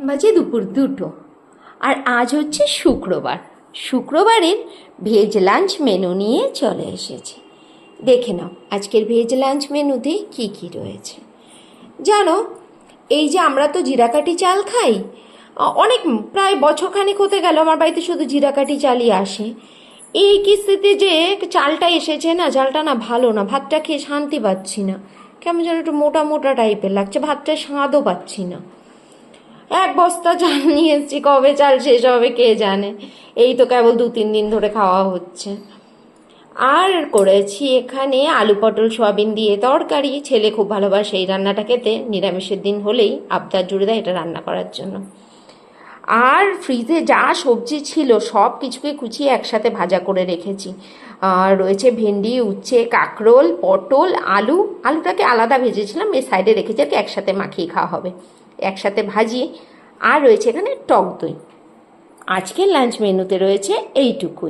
বাজে দুপুর 2টো। আর আজ হচ্ছে শুক্রবার। শুক্রবারের ভেজ লাঞ্চ মেনু নিয়ে চলে এসেছি। দেখে নাও আজকের ভেজ লাঞ্চ মেনুতে কি কি রয়েছে। জানো, এই যে আমরা তো জিরাকাঠি চাল খাই, অনেক প্রায় বছরখানেক হতে গেল আমার বাড়িতে শুধু জিরাকাঠি চালই আসে। এই কিস্তিতে যে চালটা এসেছে না, চালটা না ভালো না, ভাতটা খেয়ে শান্তি পাচ্ছি না, কেমন যেন একটু মোটা মোটা টাইপের লাগছে, ভাতটা স্বাদও পাচ্ছি না। এক বস্তা চাল নিয়ে এসেছি, কবে চাল শেষ হবে কে জানে। এই তো কেবল 2-3 দিন ধরে খাওয়া হচ্ছে। আর করেছি এখানে আলু পটল সোয়াবিন দিয়ে তরকারি। ছেলে খুব ভালোবাসে এই রান্নাটা খেতে, নিরামিষের দিন হলেই আবদার জুড়ে দেয় এটা রান্না করার জন্য। আর ফ্রিজে যা সবজি ছিল সব কিছুকে কুচিয়ে একসাথে ভাজা করে রেখেছি। আর রয়েছে ভেন্ডি, উচ্ছে, কাঁকরোল, পটল, আলু। আলুটাকে আলাদা ভেজেছিলাম, এই সাইডে রেখেছি আর কি, একসাথে মাখিয়ে খাওয়া হবে, একসাথে ভাজিয়ে। আর রয়েছে এখানে টক দই। আজকের লাঞ্চ মেনুতে রয়েছে এইটুকুই।